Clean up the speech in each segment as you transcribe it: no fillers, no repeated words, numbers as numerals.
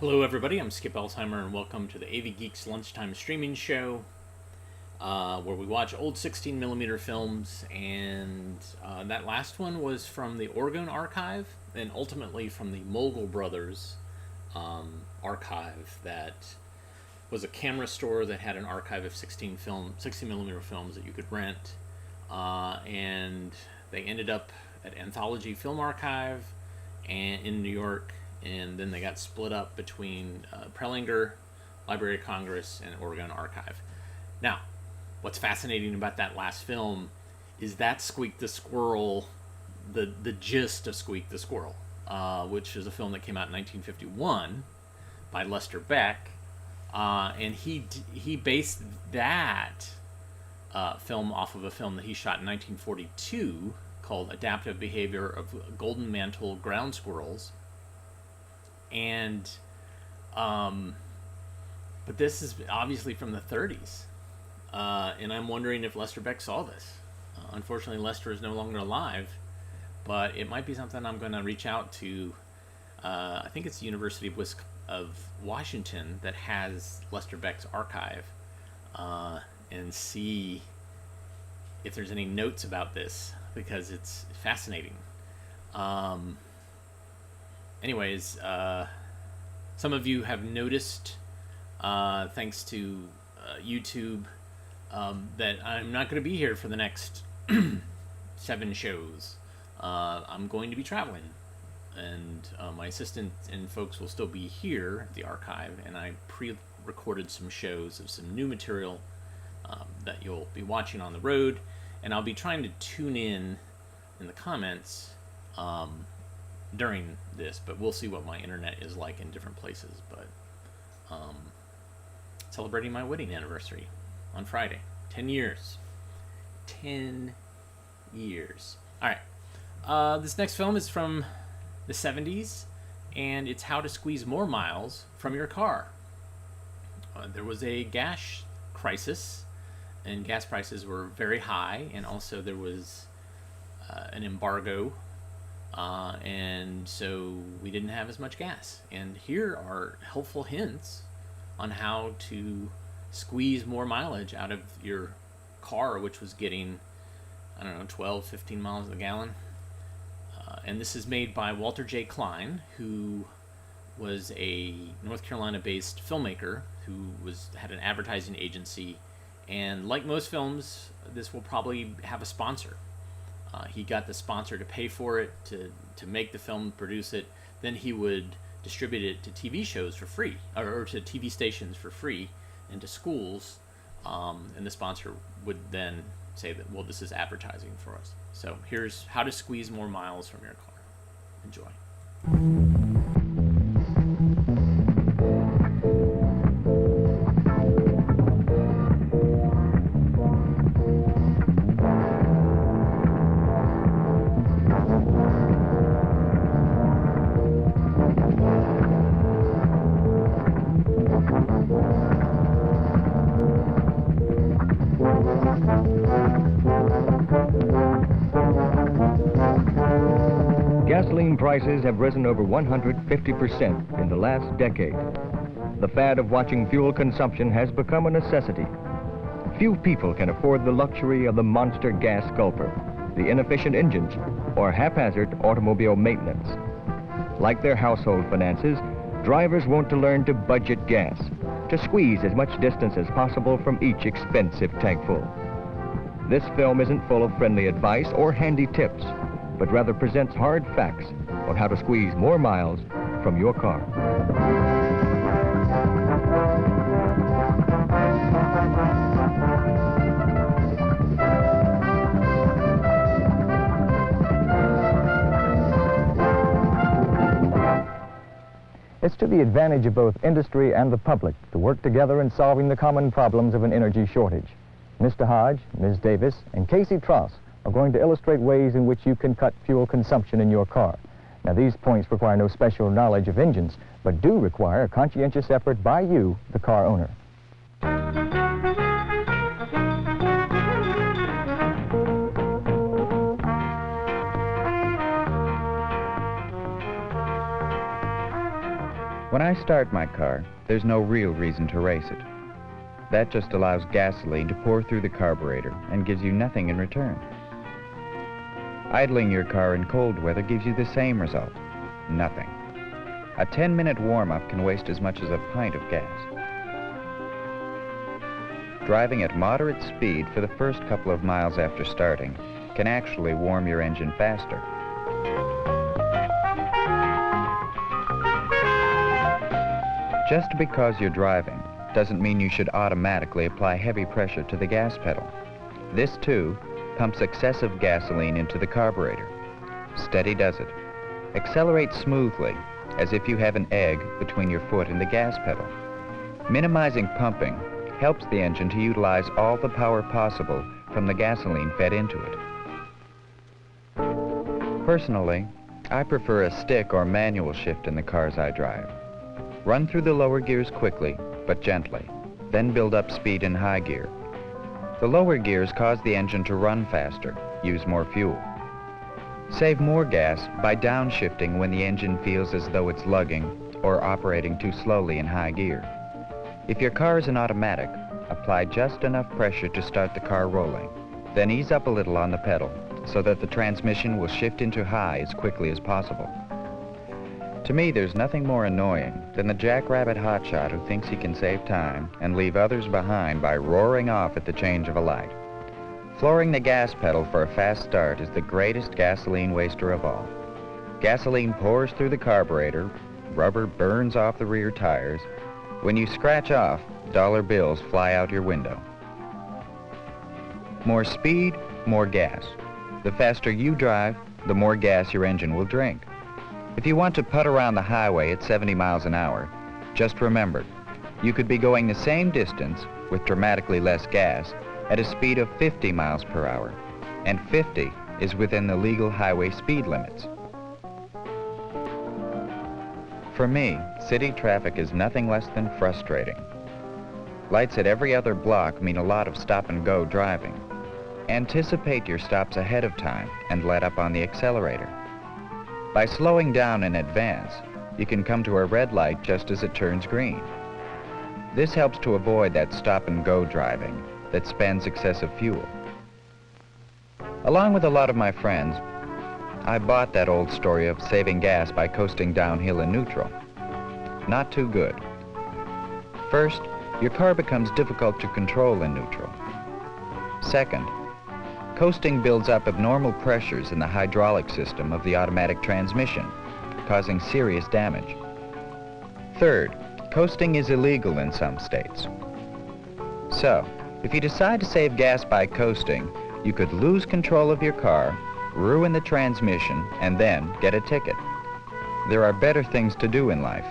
Hello, everybody. I'm Skip Elsheimer, and welcome to the AV Geeks Lunchtime streaming show, where we watch old 16mm films. And that last one was from the Oregon Archive, and ultimately from the Mogul Brothers archive. That was a camera store that had an archive of 16mm films that you could rent. And they ended up at Anthology Film Archive and in New York, and then they got split up between Prelinger, Library of Congress, and Oregon Archive. Now, what's fascinating about that last film is that Squeak the Squirrel, the gist of Squeak the Squirrel, which is a film that came out in 1951 by Lester Beck, and he based that film off of a film that he shot in 1942 called Adaptive Behavior of Golden Mantle Ground Squirrels. And but this is obviously from the 30s, and I'm wondering if Lester Beck saw this. Unfortunately, Lester is no longer alive, but it might be something I'm going to reach out to. I think it's the University of Washington that has Lester Beck's archive, and see if there's any notes about this, because it's fascinating. Anyways, some of you have noticed, thanks to YouTube, that I'm not going to be here for the next 7 shows. I'm going to be traveling, and my assistant and folks will still be here at the archive, and I pre-recorded some shows of some new material that you'll be watching on the road, and I'll be trying to tune in the comments during this, but we'll see what my internet is like in different places. But celebrating my wedding anniversary on Friday. 10 years. 10 years. Alright. This next film is from the 70s, and it's How to Squeeze More Miles from Your Car. There was a gas crisis, and gas prices were very high, and also there was an embargo. And so we didn't have as much gas. And here are helpful hints on how to squeeze more mileage out of your car, which was getting, 12, 15 miles a gallon. And this is made by Walter J. Klein, who was a North Carolina-based filmmaker who had an advertising agency. And like most films, this will probably have a sponsor. He got the sponsor to pay for it, to make the film, produce it. Then he would distribute it to TV shows for free, or to TV stations for free, and to schools. And the sponsor would then say that, well, this is advertising for us. So here's How to Squeeze More Miles from Your Car. Enjoy. Gasoline prices have risen over 150% in the last decade. The fad of watching fuel consumption has become a necessity. Few people can afford the luxury of the monster gas gulper, the inefficient engines, or haphazard automobile maintenance. Like their household finances, drivers want to learn to budget gas, to squeeze as much distance as possible from each expensive tankful. This film isn't full of friendly advice or handy tips, but rather presents hard facts on how to squeeze more miles from your car. It's to the advantage of both industry and the public to work together in solving the common problems of an energy shortage. Mr. Hodge, Ms. Davis, and Casey Tross are going to illustrate ways in which you can cut fuel consumption in your car. Now, these points require no special knowledge of engines, but do require a conscientious effort by you, the car owner. When I start my car, there's no real reason to race it. That just allows gasoline to pour through the carburetor and gives you nothing in return. Idling your car in cold weather gives you the same result, nothing. A 10-minute warm-up can waste as much as a pint of gas. Driving at moderate speed for the first couple of miles after starting can actually warm your engine faster. Just because you're driving doesn't mean you should automatically apply heavy pressure to the gas pedal. This, too, pumps excessive gasoline into the carburetor. Steady does it. Accelerate smoothly, as if you have an egg between your foot and the gas pedal. Minimizing pumping helps the engine to utilize all the power possible from the gasoline fed into it. Personally, I prefer a stick or manual shift in the cars I drive. Run through the lower gears quickly, but gently, then build up speed in high gear. The lower gears cause the engine to run faster, use more fuel. Save more gas by downshifting when the engine feels as though it's lugging or operating too slowly in high gear. If your car is an automatic, apply just enough pressure to start the car rolling. Then ease up a little on the pedal so that the transmission will shift into high as quickly as possible. To me, there's nothing more annoying than the jackrabbit hotshot who thinks he can save time and leave others behind by roaring off at the change of a light. Flooring the gas pedal for a fast start is the greatest gasoline waster of all. Gasoline pours through the carburetor, rubber burns off the rear tires. When you scratch off, dollar bills fly out your window. More speed, more gas. The faster you drive, the more gas your engine will drink. If you want to putt around the highway at 70 miles an hour, just remember, you could be going the same distance with dramatically less gas at a speed of 50 miles per hour, and 50 is within the legal highway speed limits. For me, city traffic is nothing less than frustrating. Lights at every other block mean a lot of stop-and-go driving. Anticipate your stops ahead of time and let up on the accelerator. By slowing down in advance, you can come to a red light just as it turns green. This helps to avoid that stop-and-go driving that spends excessive fuel. Along with a lot of my friends, I bought that old story of saving gas by coasting downhill in neutral. Not too good. First, your car becomes difficult to control in neutral. Second, coasting builds up abnormal pressures in the hydraulic system of the automatic transmission, causing serious damage. Third, coasting is illegal in some states. So, if you decide to save gas by coasting, you could lose control of your car, ruin the transmission, and then get a ticket. There are better things to do in life.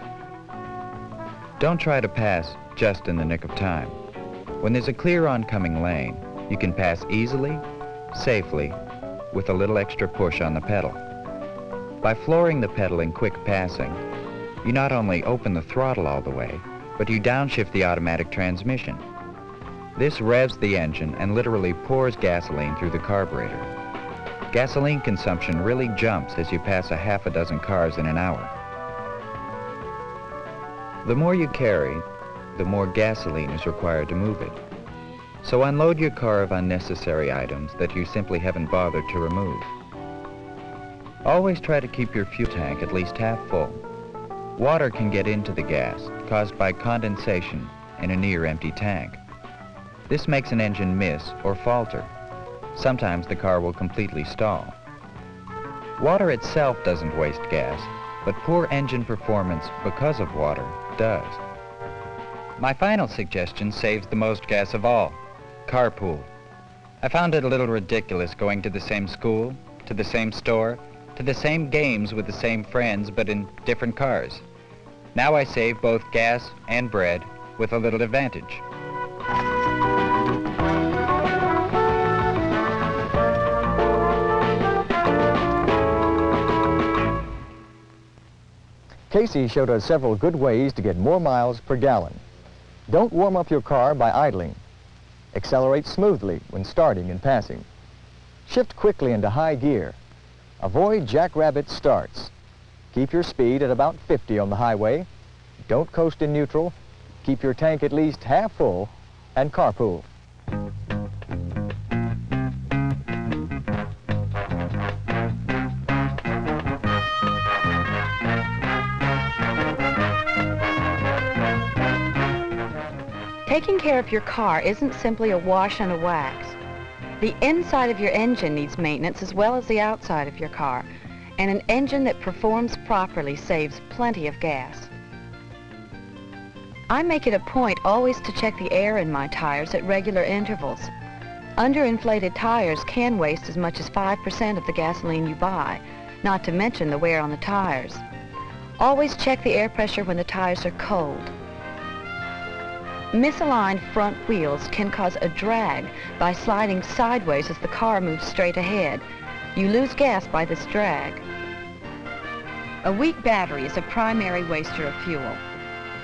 Don't try to pass just in the nick of time. When there's a clear oncoming lane, you can pass easily, safely, with a little extra push on the pedal. By flooring the pedal in quick passing, you not only open the throttle all the way, but you downshift the automatic transmission. This revs the engine and literally pours gasoline through the carburetor. Gasoline consumption really jumps as you pass a half a dozen cars in an hour. The more you carry, the more gasoline is required to move it. So unload your car of unnecessary items that you simply haven't bothered to remove. Always try to keep your fuel tank at least half full. Water can get into the gas, caused by condensation in a near-empty tank. This makes an engine miss or falter. Sometimes the car will completely stall. Water itself doesn't waste gas, but poor engine performance because of water does. My final suggestion saves the most gas of all. Carpool. I found it a little ridiculous going to the same school, to the same store, to the same games with the same friends, but in different cars. Now I save both gas and bread with a little advantage. Casey showed us several good ways to get more miles per gallon. Don't warm up your car by idling. Accelerate smoothly when starting and passing. Shift quickly into high gear. Avoid jackrabbit starts. Keep your speed at about 50 on the highway. Don't coast in neutral. Keep your tank at least half full and carpool. Taking care of your car isn't simply a wash and a wax. The inside of your engine needs maintenance as well as the outside of your car, and an engine that performs properly saves plenty of gas. I make it a point always to check the air in my tires at regular intervals. Underinflated tires can waste as much as 5% of the gasoline you buy, not to mention the wear on the tires. Always check the air pressure when the tires are cold. Misaligned front wheels can cause a drag by sliding sideways as the car moves straight ahead. You lose gas by this drag. A weak battery is a primary waster of fuel.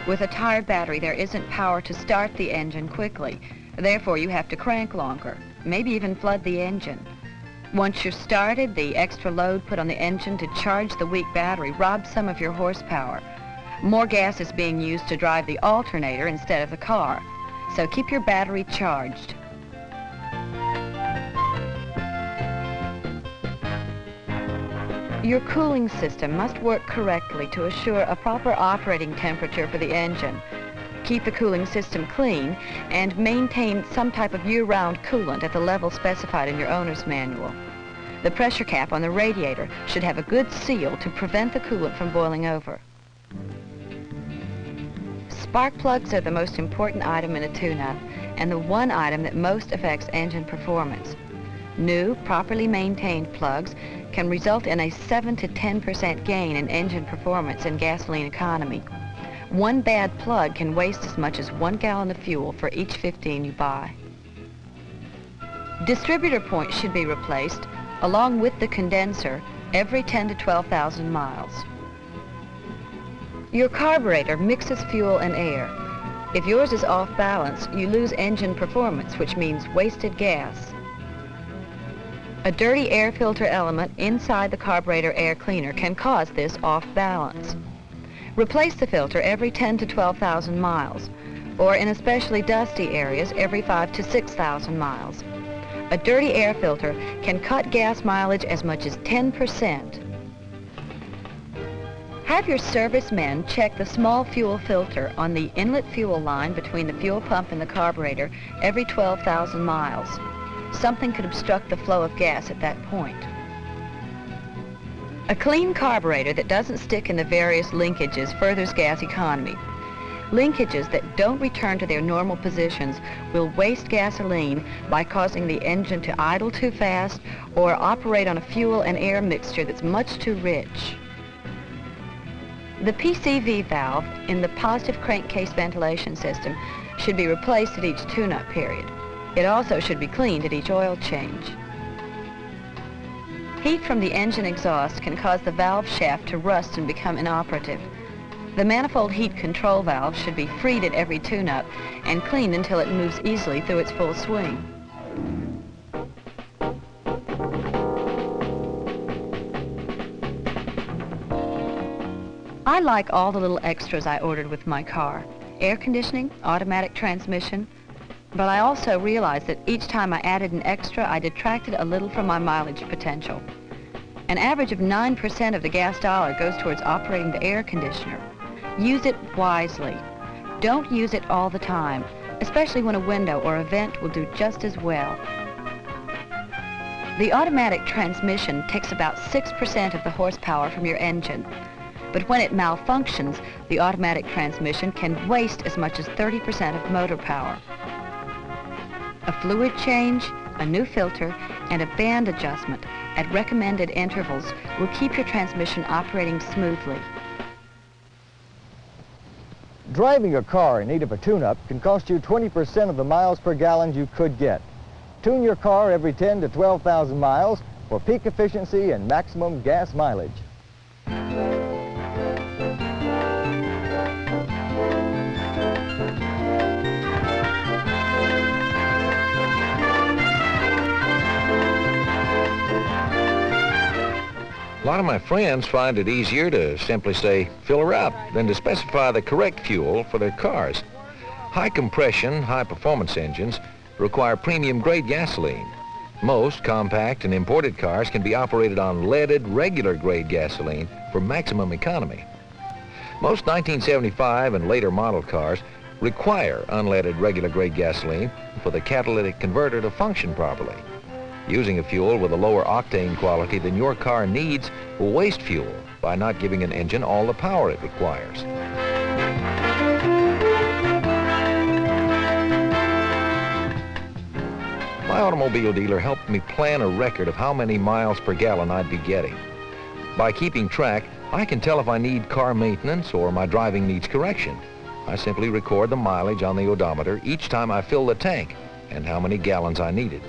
With a tired battery, there isn't power to start the engine quickly. Therefore, you have to crank longer, maybe even flood the engine. Once you're started, the extra load put on the engine to charge the weak battery robs some of your horsepower. More gas is being used to drive the alternator instead of the car, so keep your battery charged. Your cooling system must work correctly to assure a proper operating temperature for the engine. Keep the cooling system clean and maintain some type of year-round coolant at the level specified in your owner's manual. The pressure cap on the radiator should have a good seal to prevent the coolant from boiling over. Spark plugs are the most important item in a tune-up and the one item that most affects engine performance. New, properly maintained plugs can result in a 7 to 10% gain in engine performance and gasoline economy. One bad plug can waste as much as 1 gallon of fuel for each 15 you buy. Distributor points should be replaced along with the condenser every 10 to 12,000 miles. Your carburetor mixes fuel and air. If yours is off balance, you lose engine performance, which means wasted gas. A dirty air filter element inside the carburetor air cleaner can cause this off balance. Replace the filter every 10 to 12,000 miles, or in especially dusty areas every 5 to 6,000 miles. A dirty air filter can cut gas mileage as much as 10%. Have your servicemen check the small fuel filter on the inlet fuel line between the fuel pump and the carburetor every 12,000 miles. Something could obstruct the flow of gas at that point. A clean carburetor that doesn't stick in the various linkages furthers gas economy. Linkages that don't return to their normal positions will waste gasoline by causing the engine to idle too fast or operate on a fuel and air mixture that's much too rich. The PCV valve in the positive crankcase ventilation system should be replaced at each tune-up period. It also should be cleaned at each oil change. Heat from the engine exhaust can cause the valve shaft to rust and become inoperative. The manifold heat control valve should be freed at every tune-up and cleaned until it moves easily through its full swing. I like all the little extras I ordered with my car. Air conditioning, automatic transmission, but I also realized that each time I added an extra, I detracted a little from my mileage potential. An average of 9% of the gas dollar goes towards operating the air conditioner. Use it wisely. Don't use it all the time, especially when a window or a vent will do just as well. The automatic transmission takes about 6% of the horsepower from your engine. But when it malfunctions, the automatic transmission can waste as much as 30% of motor power. A fluid change, a new filter, and a band adjustment at recommended intervals will keep your transmission operating smoothly. Driving a car in need of a tune-up can cost you 20% of the miles per gallon you could get. Tune your car every 10 to 12,000 miles for peak efficiency and maximum gas mileage. A lot of my friends find it easier to simply say, fill her up, than to specify the correct fuel for their cars. High compression, high performance engines require premium grade gasoline. Most compact and imported cars can be operated on leaded regular grade gasoline for maximum economy. Most 1975 and later model cars require unleaded regular grade gasoline for the catalytic converter to function properly. Using a fuel with a lower octane quality than your car needs will waste fuel by not giving an engine all the power it requires. My automobile dealer helped me plan a record of how many miles per gallon I'd be getting. By keeping track, I can tell if I need car maintenance or my driving needs correction. I simply record the mileage on the odometer each time I fill the tank and how many gallons I needed.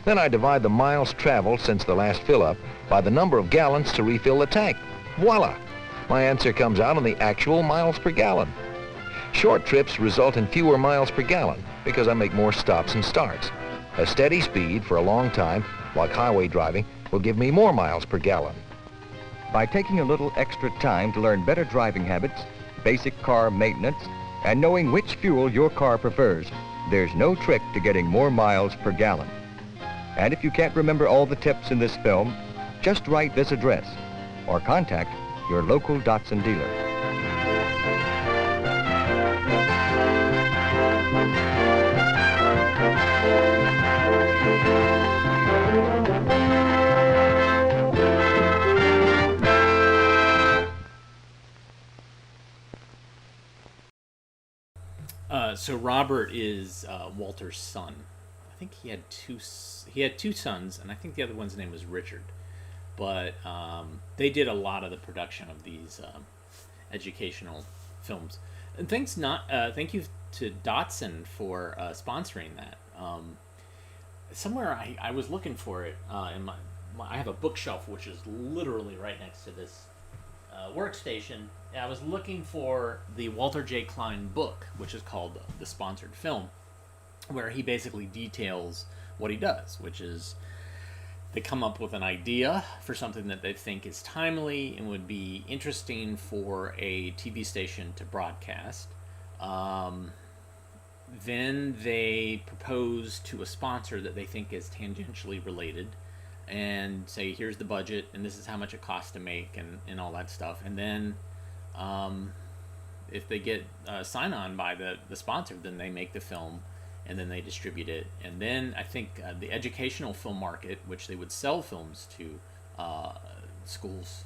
Then I divide the miles traveled since the last fill-up by the number of gallons to refill the tank. Voila! My answer comes out on the actual miles per gallon. Short trips result in fewer miles per gallon because I make more stops and starts. A steady speed for a long time, like highway driving, will give me more miles per gallon. By taking a little extra time to learn better driving habits, basic car maintenance, and knowing which fuel your car prefers, there's no trick to getting more miles per gallon. And if you can't remember all the tips in this film, just write this address or contact your local Datsun dealer. So Robert is Walter's son. I think he had two sons, and I think the other one's name was Richard. But they did a lot of the production of these educational films. And thank you to Datsun for sponsoring that. Somewhere I was looking for it in I have a bookshelf which is literally right next to this workstation. I was looking for the Walter J. Klein book, which is called The Sponsored Film, where he basically details what he does, which is they come up with an idea for something that they think is timely and would be interesting for a TV station to broadcast. Then they propose to a sponsor that they think is tangentially related and say, here's the budget and this is how much it costs to make and all that stuff. And then if they get sign-on by the sponsor, then they make the film and then they distribute it. And then I think the educational film market, which they would sell films to schools,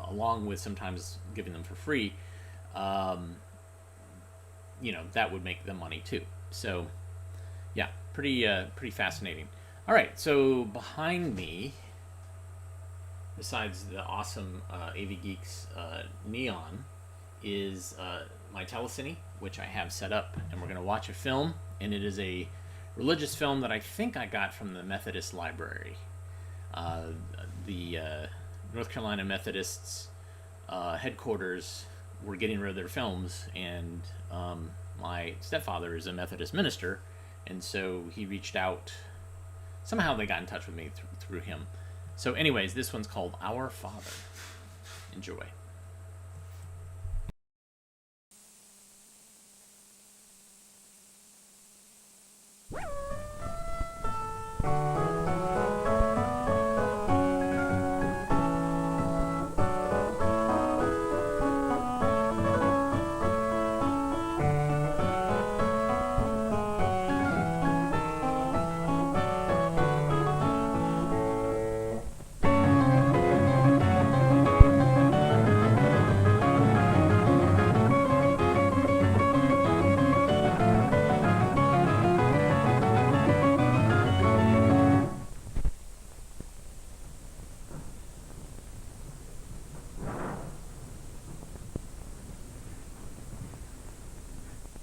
along with sometimes giving them for free, that would make them money too. So, yeah, pretty fascinating. All right, so behind me, besides the awesome AV Geeks neon, is my telecine, which I have set up, and we're going to watch a film, and it is a religious film that I think I got from the Methodist Library. The North Carolina Methodists headquarters were getting rid of their films, and my stepfather is a Methodist minister, and so he reached out. Somehow they got in touch with me through him. So anyways, this one's called Our Father. Enjoy.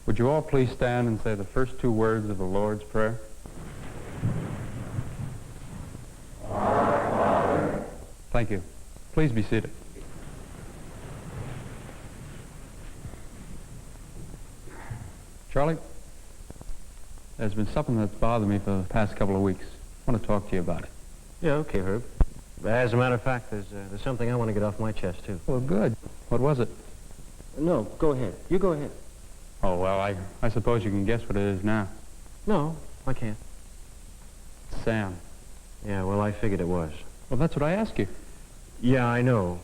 Would you all please stand and say the first two words of the Lord's Prayer? Our Father. Thank you. Please be seated. Charlie, there's been something that's bothered me for the past couple of weeks. I want to talk to you about it. Yeah, okay, Herb. As a matter of fact, there's something I want to get off my chest, too. Well, good. What was it? No, go ahead. You go ahead. Oh, well, I suppose you can guess what it is now. No, I can't. Sam. Yeah, well, I figured it was. Well, that's what I asked you. Yeah, I know.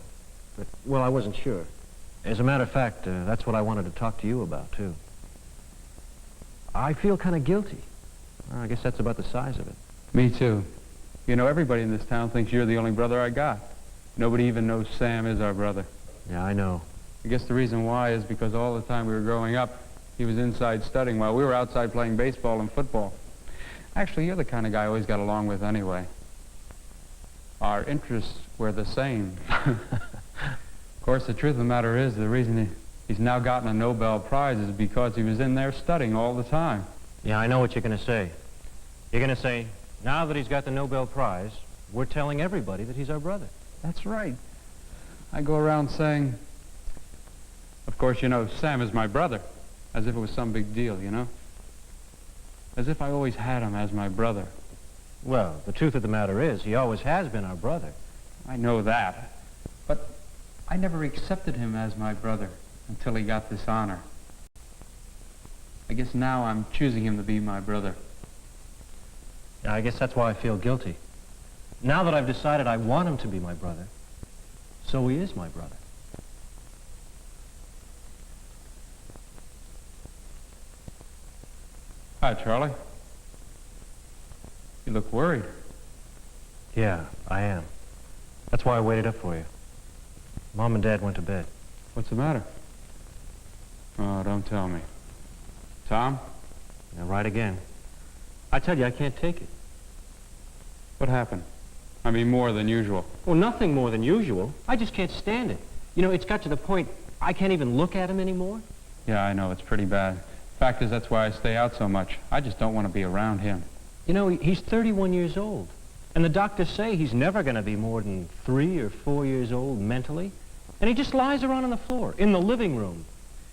But, well, I wasn't sure. As a matter of fact, that's what I wanted to talk to you about, too. I feel kind of guilty. Well, I guess that's about the size of it. Me too. You know, everybody in this town thinks you're the only brother I got. Nobody even knows Sam is our brother. Yeah, I know. I guess the reason why is because all the time we were growing up, he was inside studying while we were outside playing baseball and football. Actually, you're the kind of guy I always got along with anyway. Our interests were the same. Of course, the truth of the matter is, the reason he's now gotten a Nobel Prize is because he was in there studying all the time. Yeah, I know what you're going to say. You're going to say, now that he's got the Nobel Prize, we're telling everybody that he's our brother. That's right. I go around saying, of course, you know, Sam is my brother, as if it was some big deal, you know? As if I always had him as my brother. Well, the truth of the matter is, he always has been our brother. I know that. But I never accepted him as my brother until he got this honor. I guess now I'm choosing him to be my brother. Yeah, I guess that's why I feel guilty. Now that I've decided I want him to be my brother, so he is my brother. Hi, Charlie. You look worried. Yeah, I am. That's why I waited up for you. Mom and Dad went to bed. What's the matter? Oh, don't tell me. Tom? Yeah, right again. I tell you, I can't take it. What happened? I mean, more than usual. Well, nothing more than usual. I just can't stand it. You know, it's got to the point I can't even look at him anymore. Yeah, I know. It's pretty bad. Fact is, that's why I stay out so much. I just don't want to be around him. You know, he's 31 years old. And the doctors say he's never going to be more than 3 or 4 years old mentally. And he just lies around on the floor, in the living room.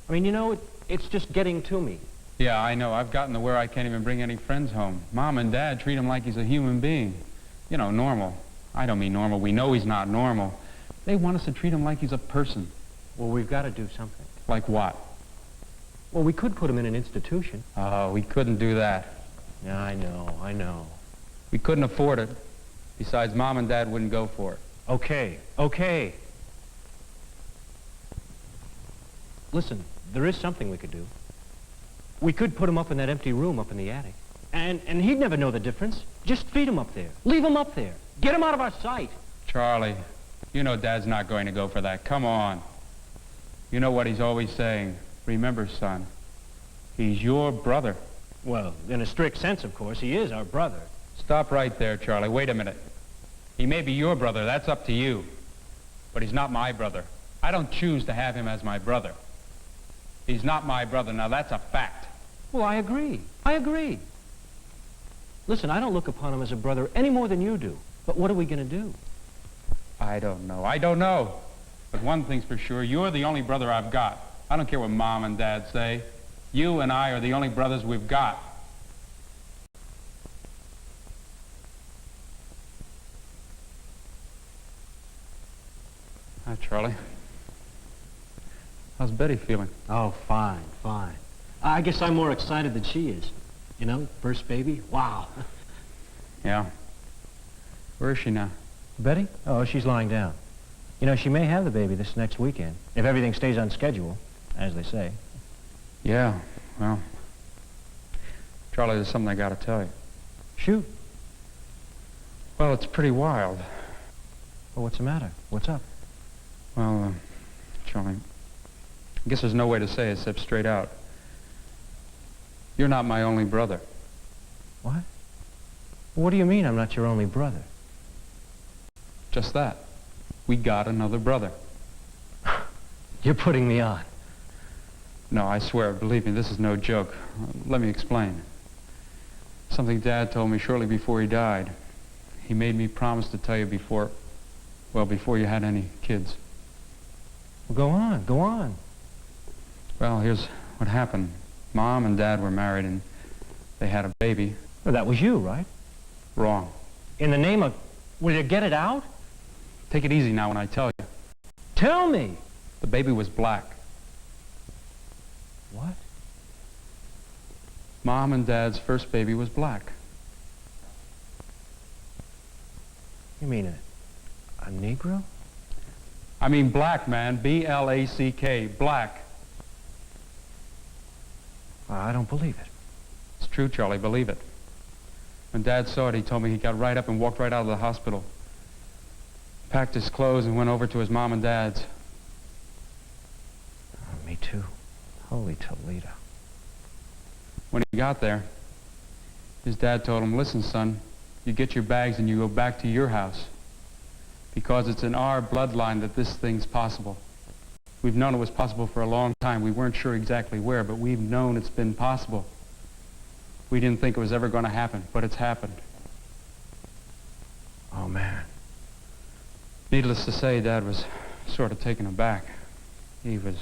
I mean, you know, it's just getting to me. Yeah, I know. I've gotten to where I can't even bring any friends home. Mom and Dad treat him like he's a human being. You know, normal. I don't mean normal. We know he's not normal. They want us to treat him like he's a person. Well, we've got to do something. Like what? Well, we could put him in an institution. Oh, we couldn't do that. Yeah, I know. We couldn't afford it. Besides, Mom and Dad wouldn't go for it. Okay. Listen, there is something we could do. We could put him up in that empty room up in the attic. And he'd never know the difference. Just feed him up there. Leave him up there. Get him out of our sight. Charlie, you know Dad's not going to go for that. Come on. You know what he's always saying. Remember, son, he's your brother. Well, in a strict sense, of course, he is our brother. Stop right there, Charlie. Wait a minute. He may be your brother. That's up to you. But he's not my brother. I don't choose to have him as my brother. He's not my brother. Now, that's a fact. Well, I agree. Listen, I don't look upon him as a brother any more than you do. But what are we going to do? I don't know. But one thing's for sure. You're the only brother I've got. I don't care what Mom and Dad say. You and I are the only brothers we've got. Hi, Charlie. How's Betty feeling? Oh, fine. I guess I'm more excited than she is. You know, first baby, wow. Yeah. Where is she now? Betty? Oh, she's lying down. You know, she may have the baby this next weekend, if everything stays on schedule, as they say. Yeah, well, Charlie, there's something I gotta tell you. Shoot. Well, it's pretty wild. Well, what's the matter? What's up? Well, Charlie, I guess there's no way to say it except straight out. You're not my only brother. What? What do you mean I'm not your only brother? Just that. We got another brother. You're putting me on. No, I swear, believe me, this is no joke. Let me explain. Something Dad told me shortly before he died. He made me promise to tell you before you had any kids. Well, go on. Well, here's what happened. Mom and Dad were married and they had a baby. Well, that was you, right? Wrong. In the name of... Will you get it out? Take it easy now when I tell you. Tell me. The baby was black. What? Mom and Dad's first baby was black. You mean a Negro? I mean black, man. B-L-A-C-K. Black. I don't believe it. It's true, Charlie. Believe it. When Dad saw it, he told me he got right up and walked right out of the hospital. Packed his clothes and went over to his mom and Dad's. Oh, me too. Holy Toledo. When he got there, his dad told him, listen, son, you get your bags and you go back to your house. Because it's in our bloodline that this thing's possible. We've known it was possible for a long time. We weren't sure exactly where, but we've known it's been possible. We didn't think it was ever going to happen, but it's happened. Oh, man. Needless to say, Dad was sort of taken aback. He was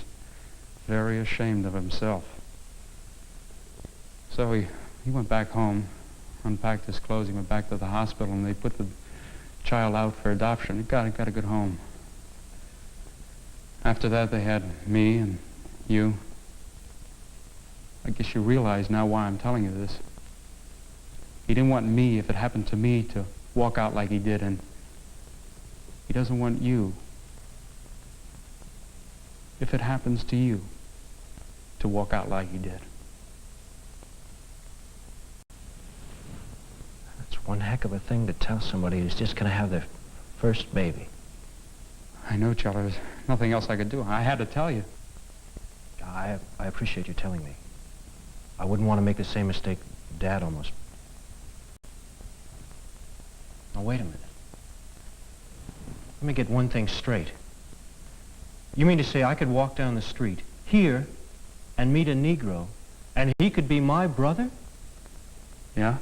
very ashamed of himself. So he went back home, unpacked his clothes, he went back to the hospital, and they put the child out for adoption. He got a good home. After that, they had me and you. I guess you realize now why I'm telling you this. He didn't want me, if it happened to me, to walk out like he did, and he doesn't want you, if it happens to you, to walk out like he did. That's one heck of a thing to tell somebody who's just going to have their first baby. I know, Charlie. There's nothing else I could do. I had to tell you. I appreciate you telling me. I wouldn't want to make the same mistake Dad almost. Now, wait a minute. Let me get one thing straight. You mean to say I could walk down the street here and meet a Negro and he could be my brother? Yeah?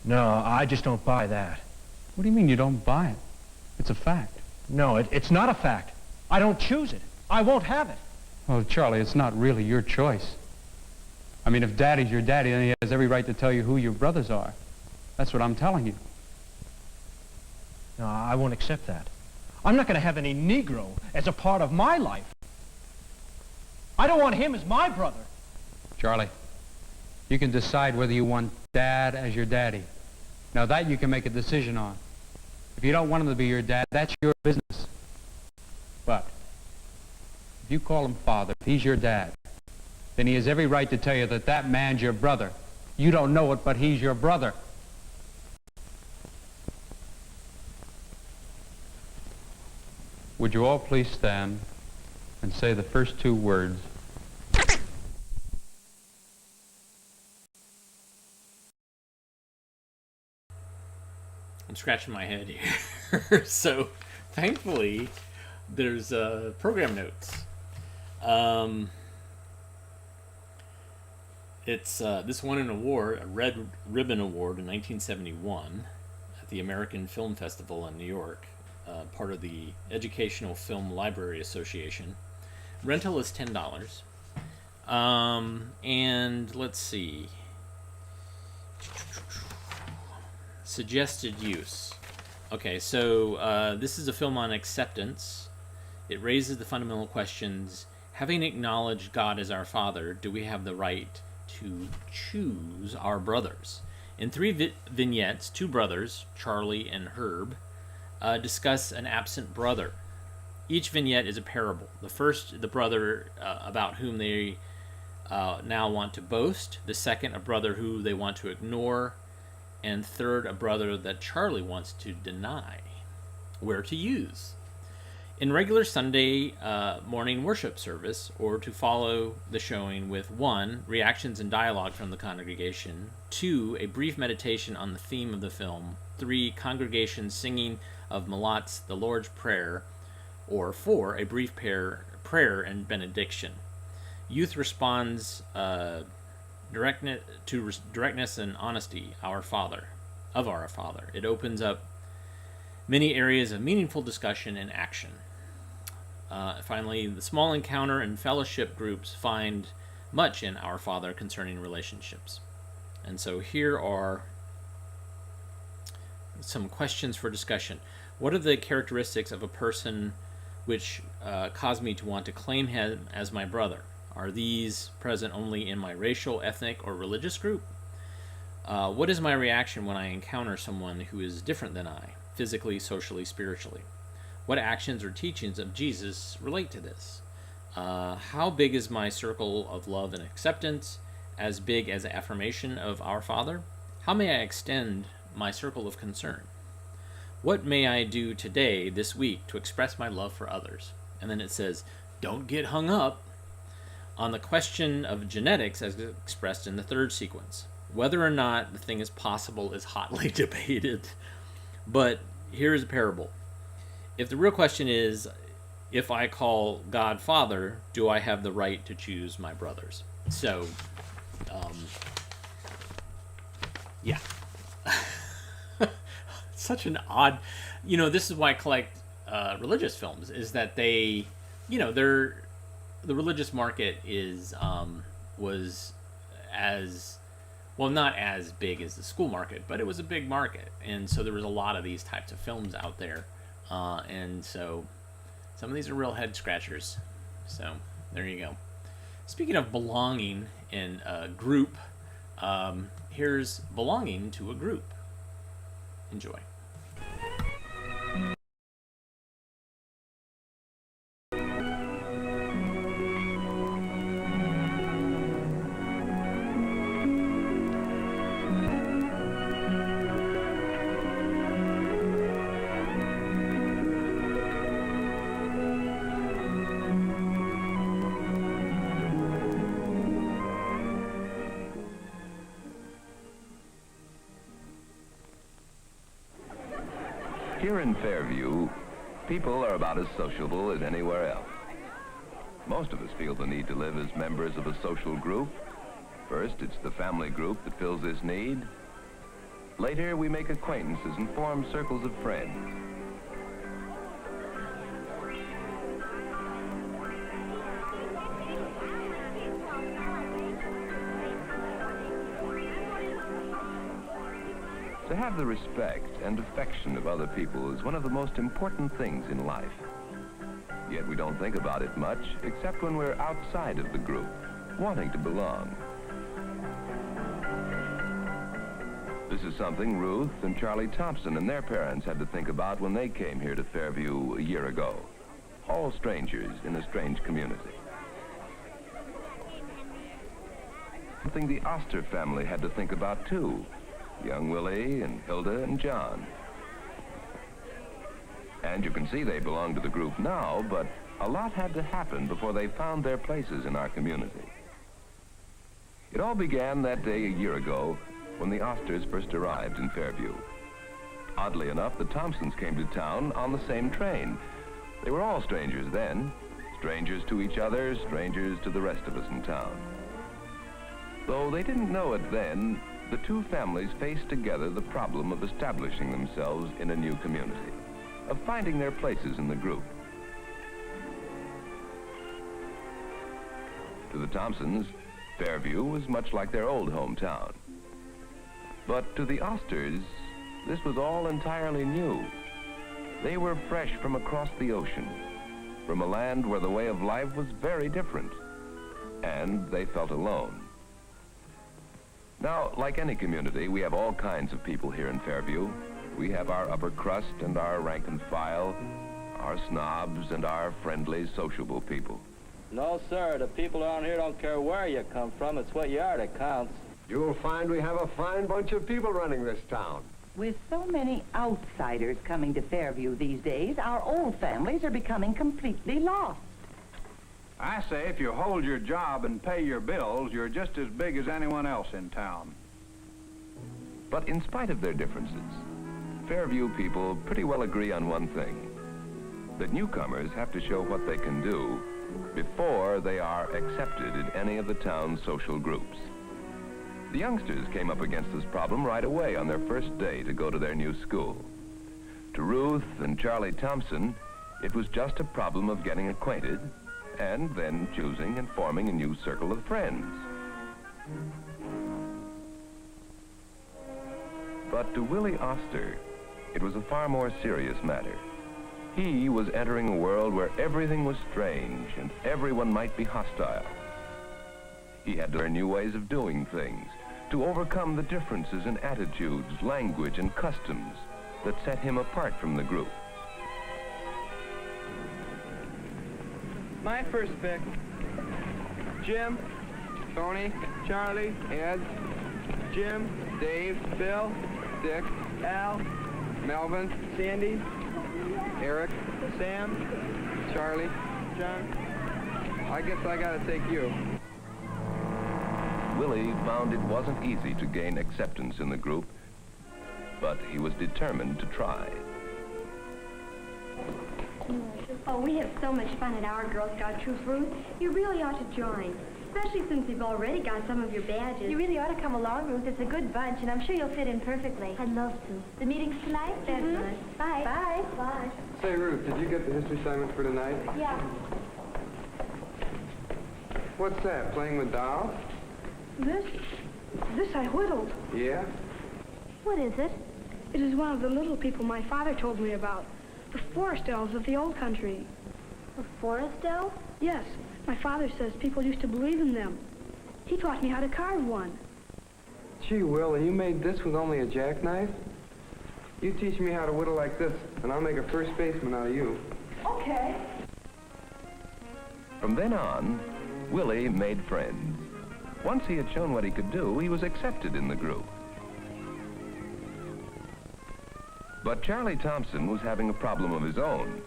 No, I just don't buy that. What do you mean you don't buy it? It's a fact. No, it's not a fact. I don't choose it. I won't have it. Well, Charlie, it's not really your choice. I mean, if Daddy's your daddy, then he has every right to tell you who your brothers are. That's what I'm telling you. No, I won't accept that. I'm not going to have any Negro as a part of my life. I don't want him as my brother. Charlie, you can decide whether you want Dad as your daddy. Now that you can make a decision on. If you don't want him to be your dad, that's your business. But if you call him father, if he's your dad, then he has every right to tell you that that man's your brother. You don't know it, but he's your brother. Would you all please stand and say the first two words? I'm scratching my head here. So, thankfully, there's program notes. This won an award, a Red Ribbon Award in 1971 at the American Film Festival in New York, part of the Educational Film Library Association. Rental is $10. And let's see. Suggested use. Okay, so this is a film on acceptance. It raises the fundamental questions. Having acknowledged God as our Father, do we have the right to choose our brothers? In three vignettes, two brothers, Charlie and Herb, discuss an absent brother. Each vignette is a parable. The first, the brother about whom they now want to boast. The second, a brother who they want to ignore. And third, a brother that Charlie wants to deny. Where to use? In regular Sunday morning worship service, or to follow the showing with 1. Reactions and dialogue from the congregation, 2. A brief meditation on the theme of the film, 3. Congregation singing of Malot's The Lord's Prayer, or 4. A brief prayer and benediction. Youth responds directness and honesty, of our Father. It opens up many areas of meaningful discussion and action. Finally, the small encounter and fellowship groups find much in Our Father concerning relationships. And so here are some questions for discussion. What are the characteristics of a person which cause me to want to claim him as my brother? Are these present only in my racial, ethnic, or religious group? What is my reaction when I encounter someone who is different than I, physically, socially, spiritually? What actions or teachings of Jesus relate to this? How big is my circle of love and acceptance? As big as affirmation of our Father? How may I extend my circle of concern? What may I do today, this week, to express my love for others? And then it says, don't get hung up on the question of genetics as expressed in the third sequence. Whether or not the thing is possible is hotly debated. But here is a parable. If the real question is, if I call God Father, do I have the right to choose my brothers? So, yeah. Such an odd, this is why I collect religious films, is that they, the religious market was as, well, not as big as the school market, but it was a big market. And so there was a lot of these types of films out there. And so some of these are real head scratchers. So there you go. Speaking of belonging in a group, here's Belonging to a Group. Enjoy. Here in Fairview, people are about as sociable as anywhere else. Most of us feel the need to live as members of a social group. First, it's the family group that fills this need. Later, we make acquaintances and form circles of friends. To have the respect and affection of other people is one of the most important things in life. Yet we don't think about it much, except when we're outside of the group, wanting to belong. This is something Ruth and Charlie Thompson and their parents had to think about when they came here to Fairview a year ago. All strangers in a strange community. Something the Oster family had to think about too. Young Willie and Hilda and John. And you can see they belong to the group now, but a lot had to happen before they found their places in our community. It all began that day a year ago when the Osters first arrived in Fairview. Oddly enough, the Thompsons came to town on the same train. They were all strangers then, strangers to each other, strangers to the rest of us in town. Though they didn't know it then, the two families faced together the problem of establishing themselves in a new community, of finding their places in the group. To the Thompsons, Fairview was much like their old hometown. But to the Osters, this was all entirely new. They were fresh from across the ocean, from a land where the way of life was very different, and they felt alone. Now, like any community, we have all kinds of people here in Fairview. We have our upper crust and our rank and file, our snobs and our friendly, sociable people. No, sir. The people around here don't care where you come from. It's what you are that counts. You'll find we have a fine bunch of people running this town. With so many outsiders coming to Fairview these days, our old families are becoming completely lost. I say if you hold your job and pay your bills, you're just as big as anyone else in town. But in spite of their differences, Fairview people pretty well agree on one thing, that newcomers have to show what they can do before they are accepted in any of the town's social groups. The youngsters came up against this problem right away on their first day to go to their new school. To Ruth and Charlie Thompson, it was just a problem of getting acquainted and then choosing and forming a new circle of friends. But to Willie Oster, It was a far more serious matter. He was entering a world where everything was strange and everyone might be hostile. He had to learn new ways of doing things, to overcome the differences in attitudes, language, and customs that set him apart from the group. My first pick: Jim, Tony, Charlie, Ed, Jim, Dave, Bill, Dick, Al, Melvin, Sandy, Eric, Sam, Charlie, John. I guess I gotta take you. Willie found it wasn't easy to gain acceptance in the group, but he was determined to try. Oh, we have so much fun at our Girl Scout troop, Ruth. You really ought to join, especially since you've already got some of your badges. You really ought to come along, Ruth. It's a good bunch, and I'm sure you'll fit in perfectly. I'd love to. The meeting's tonight? That's nice. Bye. Bye. Bye. Say, Ruth, did you get the history assignment for tonight? Yeah. What's that, playing with dolls? This I whittled. Yeah? What is it? It is one of the little people my father told me about. The forest elves of the old country. The forest elf? Yes. My father says people used to believe in them. He taught me how to carve one. Gee, Will, and you made this with only a jackknife? You teach me how to whittle like this, and I'll make a first baseman out of you. Okay. From then on, Willie made friends. Once he had shown what he could do, he was accepted in the group. But Charlie Thompson was having a problem of his own.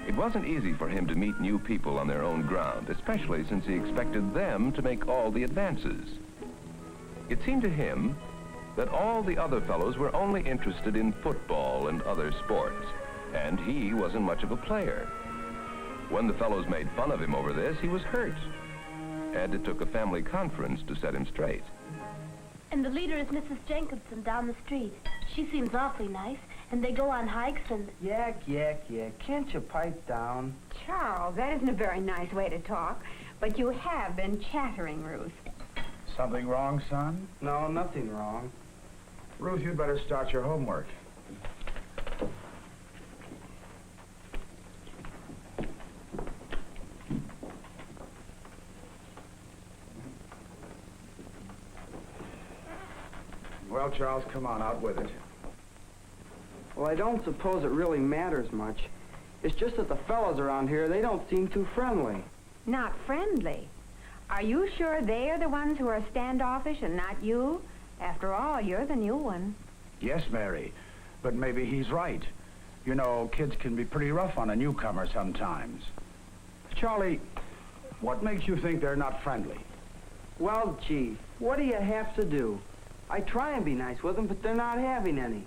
It wasn't easy for him to meet new people on their own ground, especially since he expected them to make all the advances. It seemed to him that all the other fellows were only interested in football and other sports, and he wasn't much of a player. When the fellows made fun of him over this, he was hurt, and it took a family conference to set him straight. And the leader is Mrs. Jenkinson down the street. She seems awfully nice, and they go on hikes and... Yak. Can't you pipe down? Charles, that isn't a very nice way to talk, but you have been chattering, Ruth. Something wrong, son? No, nothing wrong. Ruth, you'd better start your homework. Well, Charles, come on, out with it. Well, I don't suppose it really matters much. It's just that the fellows around here, they don't seem too friendly. Not friendly? Are you sure they are the ones who are standoffish and not you? After all, you're the new one. Yes, Mary, but maybe he's right. You know, kids can be pretty rough on a newcomer sometimes. Charlie, what makes you think they're not friendly? Well, gee, what do you have to do? I try and be nice with them, but they're not having any.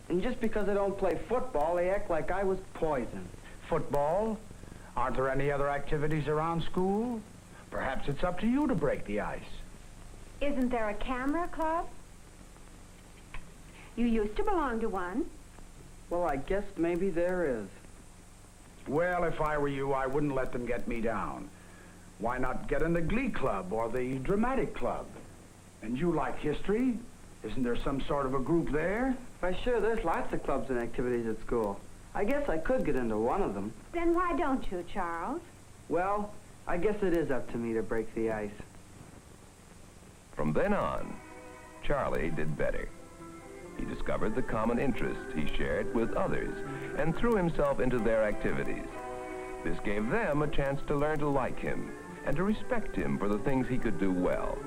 And just because I don't play football, they act like I was poison. Football? Aren't there any other activities around school? Perhaps it's up to you to break the ice. Isn't there a camera club? You used to belong to one. Well, I guess maybe there is. Well, if I were you, I wouldn't let them get me down. Why not get in the Glee Club or the Dramatic Club? And you like history? Isn't there some sort of a group there? Why, sure, there's lots of clubs and activities at school. I guess I could get into one of them. Then why don't you, Charles? Well, I guess it is up to me to break the ice. From then on, Charlie did better. He discovered the common interest he shared with others and threw himself into their activities. This gave them a chance to learn to like him and to respect him for the things he could do well.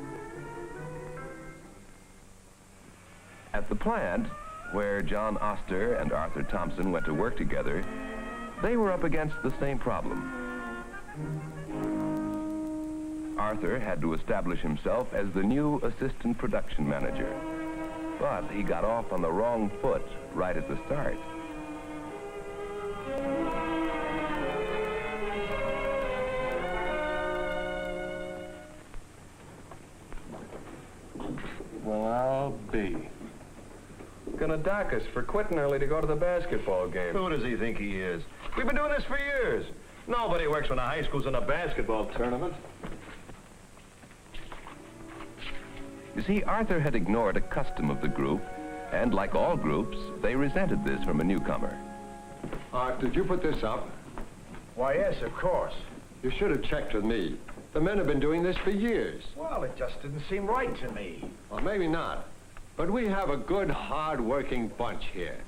At the plant, where John Oster and Arthur Thompson went to work together, they were up against the same problem. Arthur had to establish himself as the new assistant production manager, but he got off on the wrong foot right at the start. Well, I'll be. Gonna dock us for quitting early to go to the basketball game. Who does he think he is? We've been doing this for years. Nobody works when the high school's in a basketball tournament. You see, Arthur had ignored a custom of the group And like all groups, they resented this from a newcomer. Did you put this up? Why, yes, of course. You should have checked with me. The men have been doing this for years. Well, it just didn't seem right to me. Well, maybe not. But we have a good, hard-working bunch here.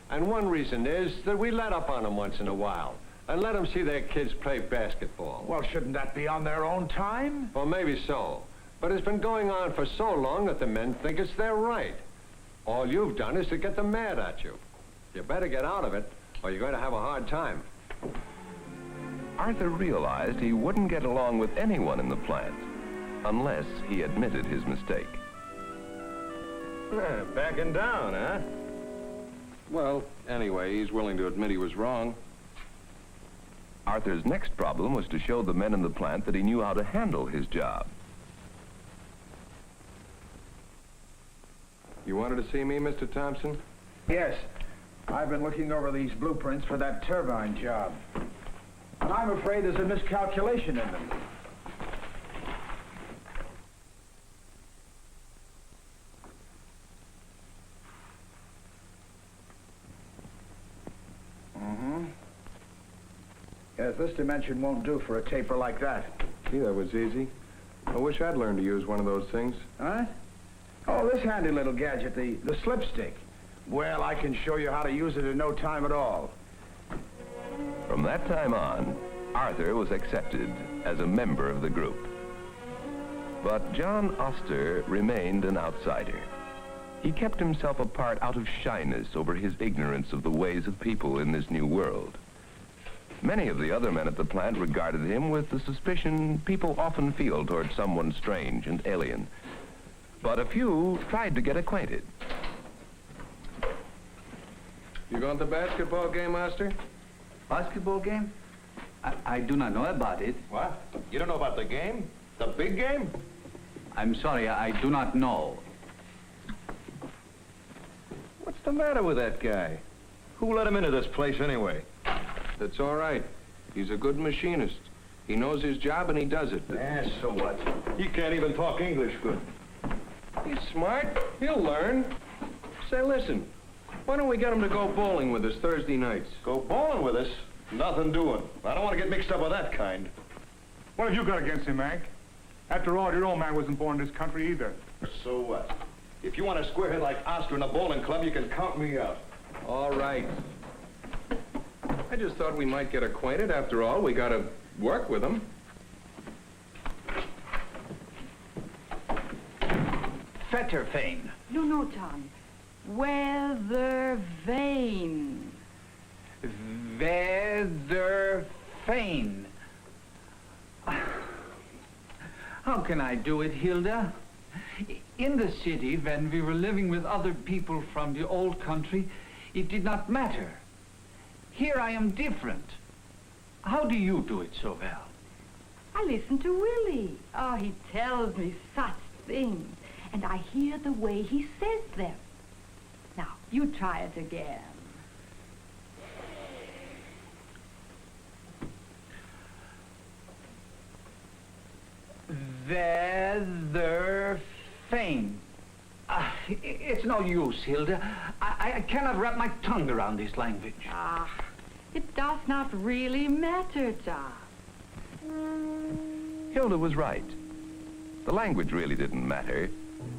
And one reason is that we let up on them once in a while and let them see their kids play basketball. Well, shouldn't that be on their own time? Well, maybe so. But it's been going on for so long that the men think it's their right. All you've done is to get them mad at you. You better get out of it, or you're going to have a hard time. Arthur realized he wouldn't get along with anyone in the plant unless he admitted his mistake. Backing down, huh? Well, anyway, he's willing to admit he was wrong. Arthur's next problem was to show the men in the plant that he knew how to handle his job. You wanted to see me, Mr. Thompson? Yes. I've been looking over these blueprints for that turbine job. And I'm afraid there's a miscalculation in them. Yes, this dimension won't do for a taper like that. Gee, that was easy. I wish I'd learned to use one of those things. Huh? Oh, this handy little gadget, the slipstick. Well, I can show you how to use it in no time at all. From that time on, Arthur was accepted as a member of the group. But John Oster remained an outsider. He kept himself apart out of shyness over his ignorance of the ways of people in this new world. Many of the other men at the plant regarded him with the suspicion people often feel toward someone strange and alien. But a few tried to get acquainted. You going to the basketball game, Oster? Basketball game? I do not know about it. What? You don't know about the game? The big game? I'm sorry, I do not know. What's the matter with that guy? Who let him into this place anyway? That's all right. He's a good machinist. He knows his job and he does it. Yeah, so what? He can't even talk English good. He's smart. He'll learn. Say, listen, why don't we get him to go bowling with us Thursday nights? Go bowling with us? Nothing doing. I don't want to get mixed up with that kind. What have you got against him, Hank? After all, your old man wasn't born in this country either. So what? If you want a squarehead like Oscar in a bowling club, you can count me out. All right. I just thought we might get acquainted. After all, we got to work with him. Fetterfane. No, Tom. Weather vane. Weatherfane. How can I do it, Hilda? In the city, when we were living with other people from the old country, it did not matter. Here I am different. How do you do it so well? I listen to Willie. Oh, he tells me such things. And I hear the way he says them. Now, you try it again. Weatherfane. It's no use, Hilda. I cannot wrap my tongue around this language. It does not really matter, John. Hilda was right. The language really didn't matter,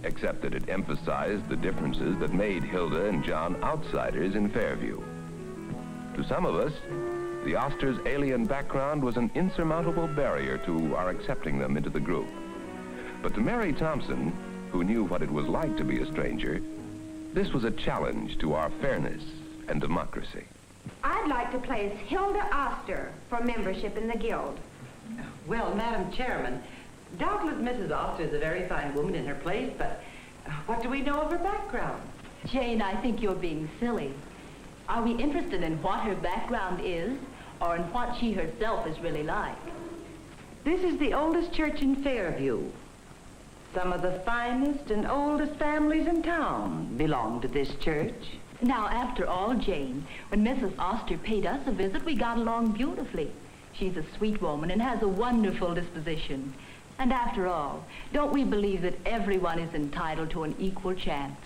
except that it emphasized the differences that made Hilda and John outsiders in Fairview. To some of us, the Osters' alien background was an insurmountable barrier to our accepting them into the group. But to Mary Thompson, who knew what it was like to be a stranger, this was a challenge to our fairness and democracy. I'd like to place Hilda Oster for membership in the guild. Well, Madam Chairman, doubtless Mrs. Oster is a very fine woman in her place, but what do we know of her background? Jane, I think you're being silly. Are we interested in what her background is, or in what she herself is really like? This is the oldest church in Fairview. Some of the finest and oldest families in town belong to this church. Now, after all, Jane, when Mrs. Oster paid us a visit, we got along beautifully. She's a sweet woman and has a wonderful disposition. And after all, don't we believe that everyone is entitled to an equal chance?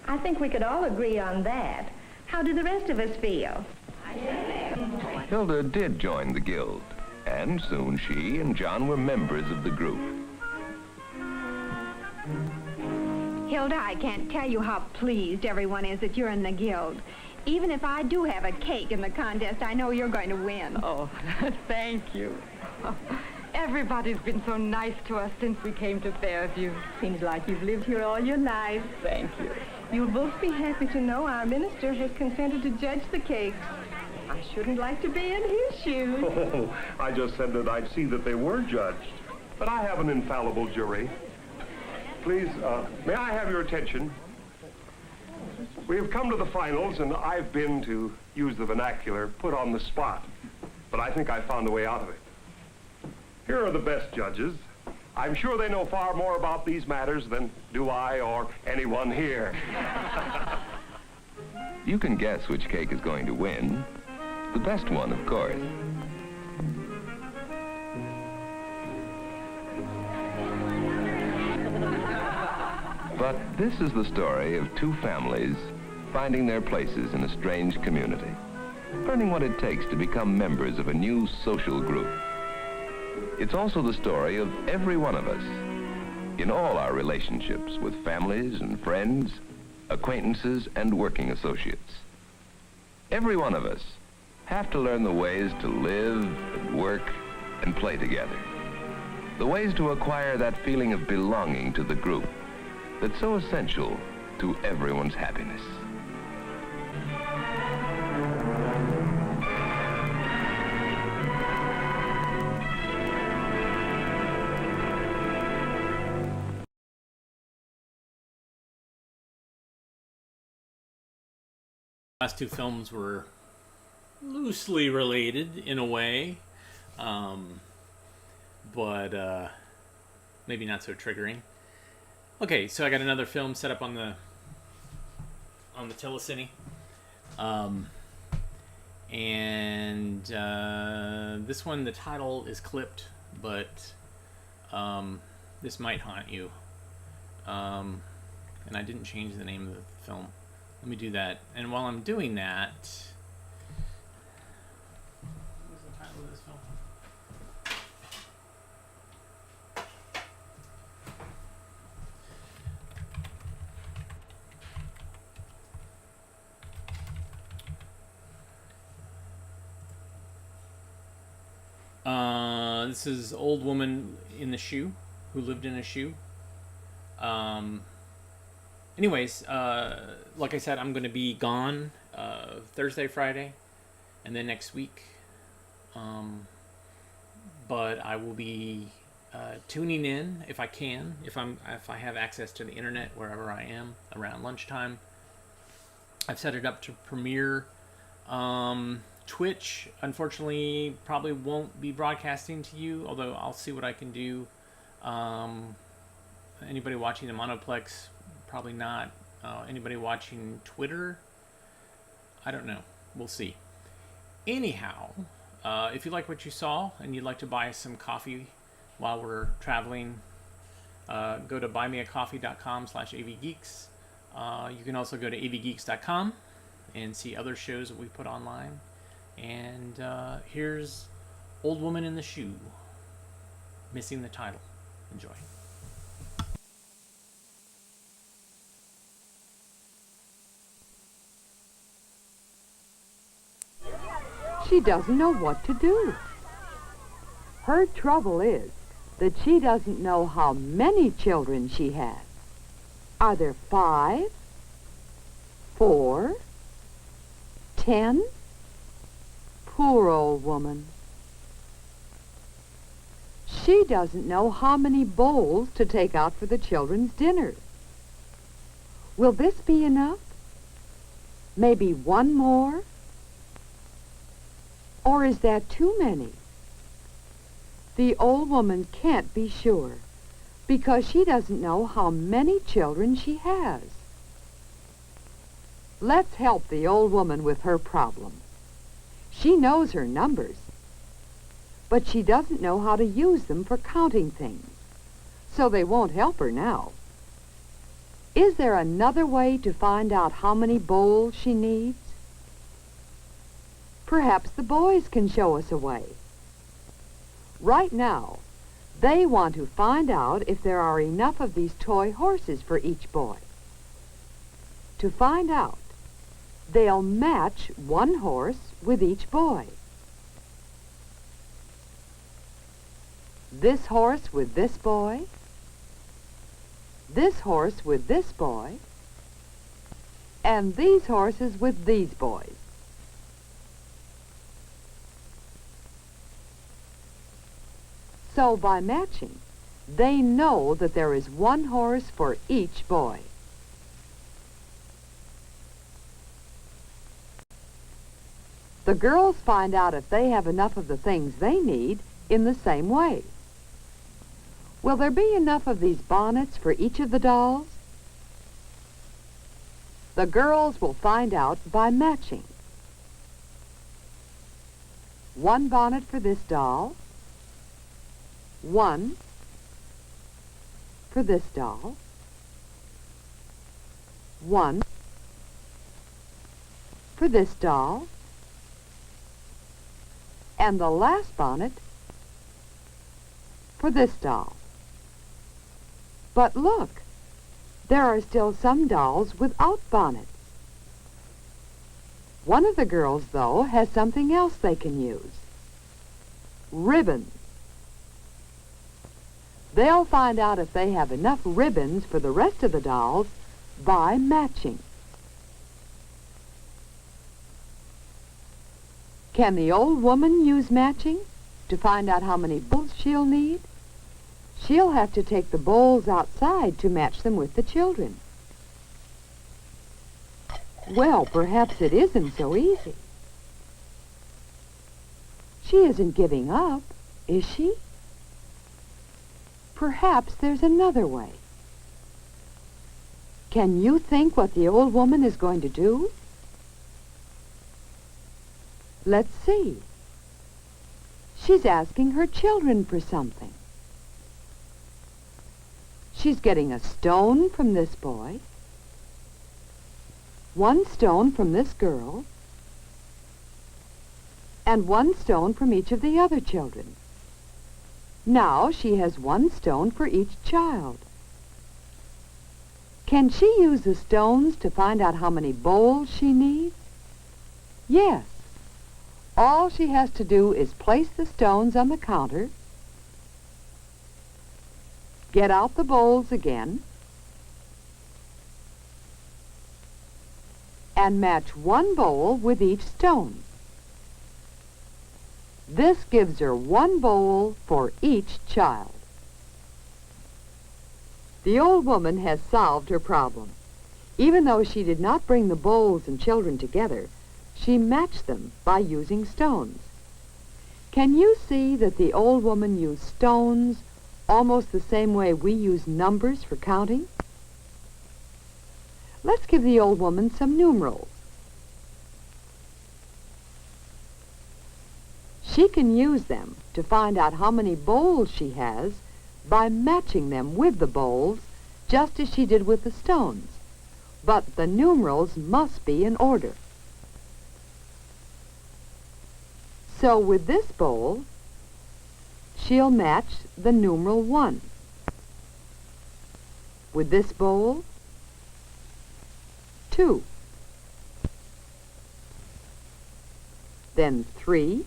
I think we could all agree on that. How do the rest of us feel? Hilda did join the guild, and soon she and John were members of the group. Hilda, I can't tell you how pleased everyone is that you're in the guild. Even if I do have a cake in the contest, I know you're going to win. Oh, thank you. Everybody's been so nice to us since we came to Fairview. Seems like you've lived here all your lives. Thank you. You'll both be happy to know our minister has consented to judge the cakes. I shouldn't like to be in his shoes. Oh, I just said that I'd see that they were judged. But I have an infallible jury. Please, may I have your attention? We have come to the finals, and I've been, to use the vernacular, put on the spot. But I think I found a way out of it. Here are the best judges. I'm sure they know far more about these matters than do I or anyone here. You can guess which cake is going to win. The best one, of course. But this is the story of two families finding their places in a strange community, learning what it takes to become members of a new social group. It's also the story of every one of us in all our relationships with families and friends, acquaintances and working associates. Every one of us have to learn the ways to live and work and play together. The ways to acquire that feeling of belonging to the group that's so essential to everyone's happiness. Last two films were loosely related in a way, but maybe not so triggering. Okay, so I got another film set up on the telecine, and this one, the title is clipped, but this might haunt you, and I didn't change the name of the film. Let me do that. And while I'm doing that, what's the title of this film? This is Old Woman in the Shoe, who lived in a shoe. Anyways, like I said, I'm going to be gone Thursday, Friday, and then next week. But I will be tuning in if I can, if I have access to the internet wherever I am around lunchtime. I've set it up to premiere. Twitch, unfortunately, probably won't be broadcasting to you, although I'll see what I can do. Anybody watching the Monoplex, probably not. Anybody watching Twitter, I don't know. We'll see. Anyhow, if you like what you saw and you'd like to buy some coffee while we're traveling, go to buymeacoffee.com/avgeeks. You can also go to avgeeks.com and see other shows that we put online. And here's Old Woman in the Shoe, missing the title. Enjoy. She doesn't know what to do. Her trouble is that she doesn't know how many children she has. Are there 5, 4, 10? Poor old woman. She doesn't know how many bowls to take out for the children's dinner. Will this be enough? Maybe one more? Or is that too many? The old woman can't be sure, because she doesn't know how many children she has. Let's help the old woman with her problem. She knows her numbers, but she doesn't know how to use them for counting things, so they won't help her now. Is there another way to find out how many bowls she needs? Perhaps the boys can show us a way. Right now, they want to find out if there are enough of these toy horses for each boy. To find out, they'll match one horse with each boy. This horse with this boy, this horse with this boy, and these horses with these boys. So by matching, they know that there is one horse for each boy. The girls find out if they have enough of the things they need in the same way. Will there be enough of these bonnets for each of the dolls? The girls will find out by matching. One bonnet for this doll, one for this doll, one for this doll, and the last bonnet for this doll. But look, there are still some dolls without bonnets. One of the girls, though, has something else they can use. Ribbons. They'll find out if they have enough ribbons for the rest of the dolls by matching. Can the old woman use matching to find out how many bowls she'll need? She'll have to take the bowls outside to match them with the children. Well, perhaps it isn't so easy. She isn't giving up, is she? Perhaps there's another way. Can you think what the old woman is going to do? Let's see. She's asking her children for something. She's getting a stone from this boy, one stone from this girl, and one stone from each of the other children. Now she has one stone for each child. Can she use the stones to find out how many bowls she needs? Yes. All she has to do is place the stones on the counter, get out the bowls again, and match one bowl with each stone. This gives her one bowl for each child. The old woman has solved her problem. Even though she did not bring the bowls and children together, she matched them by using stones. Can you see that the old woman used stones almost the same way we use numbers for counting? Let's give the old woman some numerals. She can use them to find out how many bowls she has by matching them with the bowls, just as she did with the stones. But the numerals must be in order. So with this bowl, she'll match the numeral 1. With this bowl, 2. Then 3.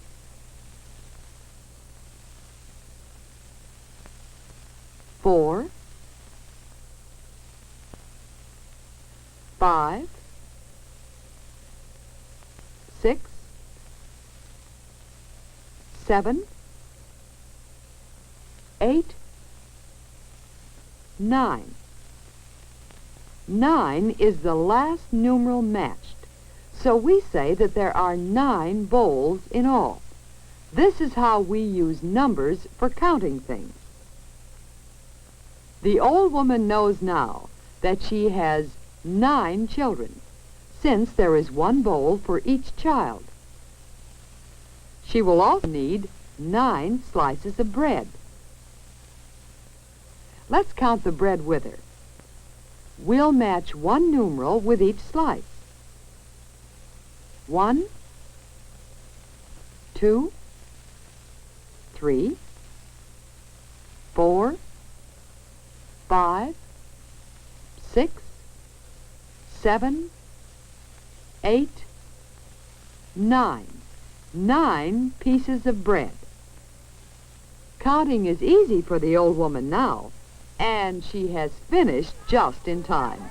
4. 5. 6. 7. 8. 9. 9 is the last numeral matched, so we say that there are 9 bowls in all. This is how we use numbers for counting things. The old woman knows now that she has 9 children, since there is one bowl for each child. She will also need 9 slices of bread. Let's count the bread with her. We'll match one numeral with each slice. 1, 2, 3, 4, 5, 6, 7, 8, 9. 9 pieces of bread. Counting is easy for the old woman now, and she has finished just in time.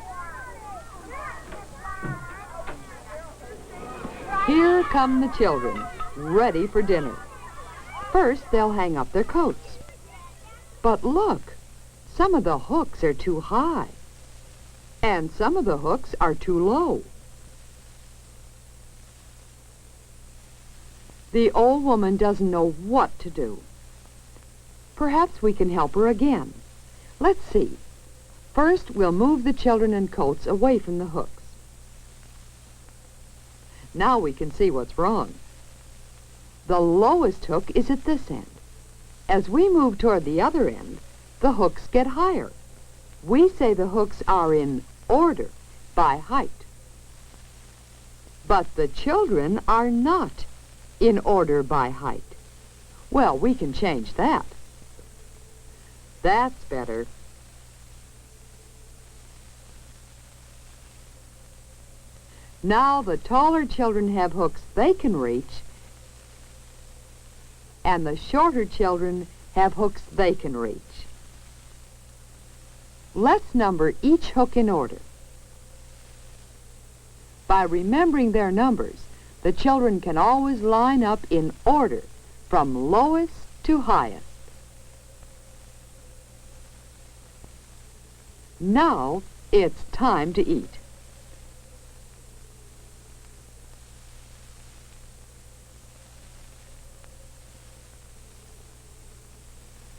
Here come the children, ready for dinner. First, they'll hang up their coats. But look, some of the hooks are too high, and some of the hooks are too low. The old woman doesn't know what to do. Perhaps we can help her again. Let's see. First, we'll move the children and coats away from the hooks. Now we can see what's wrong. The lowest hook is at this end. As we move toward the other end, the hooks get higher. We say the hooks are in order by height. But the children are not in order by height. Well, we can change that. That's better. Now the taller children have hooks they can reach, and the shorter children have hooks they can reach. Let's number each hook in order. By remembering their numbers, the children can always line up in order from lowest to highest. Now it's time to eat.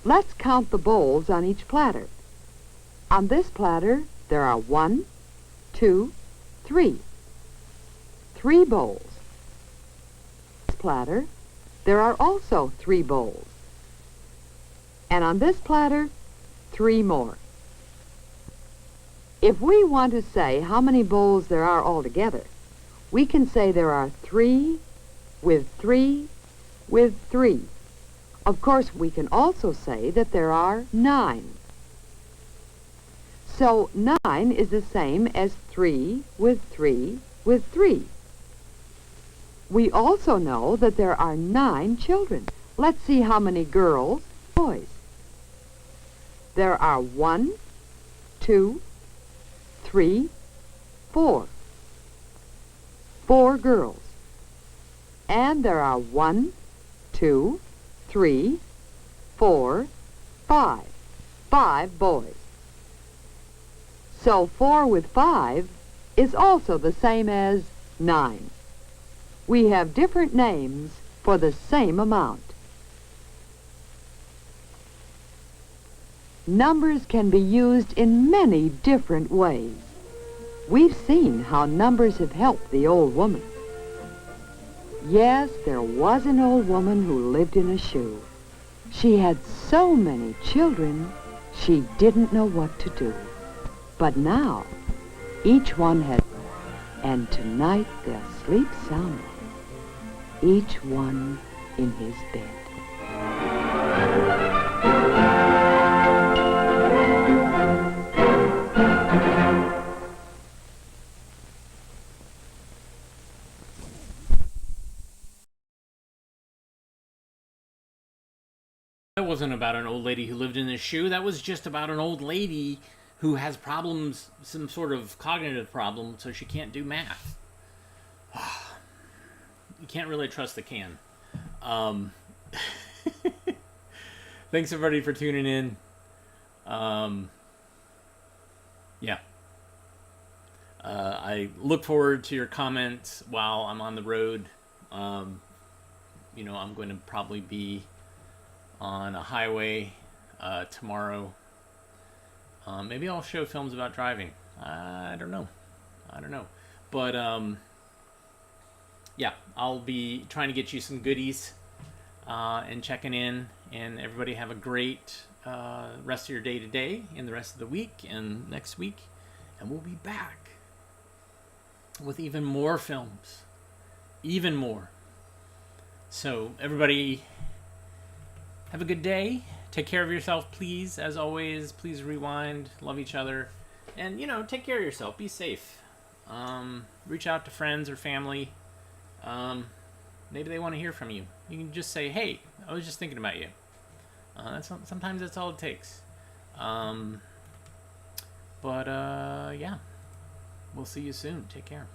Let's count the bowls on each platter. On this platter, there are 1, 2, 3. 3 bowls. On this platter, there are also 3 bowls. And on this platter, 3 more. If we want to say how many bowls there are altogether, we can say there are 3 with 3 with 3. Of course, we can also say that there are 9. So 9 is the same as 3 with 3 with 3. We also know that there are 9 children. Let's see how many girls, boys. There are 1, 2, 3, 4. 4 girls. And there are 1, 2, 3, 4, 5. 5 boys. So 4 with 5 is also the same as 9. We have different names for the same amount. Numbers can be used in many different ways. We've seen how numbers have helped the old woman. Yes, there was an old woman who lived in a shoe. She had so many children, she didn't know what to do. But now, each one had, and tonight they'll sleep soundly, each one in his bed. That wasn't about an old lady who lived in a shoe. That was just about an old lady who has problems, some sort of cognitive problem, so she can't do math. You can't really trust the can. Thanks everybody for tuning in. Yeah. I look forward to your comments while I'm on the road. I'm going to probably be on a highway tomorrow. Maybe I'll show films about driving. I don't know. But yeah, I'll be trying to get you some goodies and checking in. And everybody have a great rest of your day today and the rest of the week and next week. And And we'll be back with even more films. Even more. So, everybody, have a good day. Take care of yourself, please. As always, please rewind. Love each other. And, you know, take care of yourself. Be safe. Reach out to friends or family. Maybe they want to hear from you. You can just say, hey, I was just thinking about you. Sometimes that's all it takes. Yeah. We'll see you soon. Take care.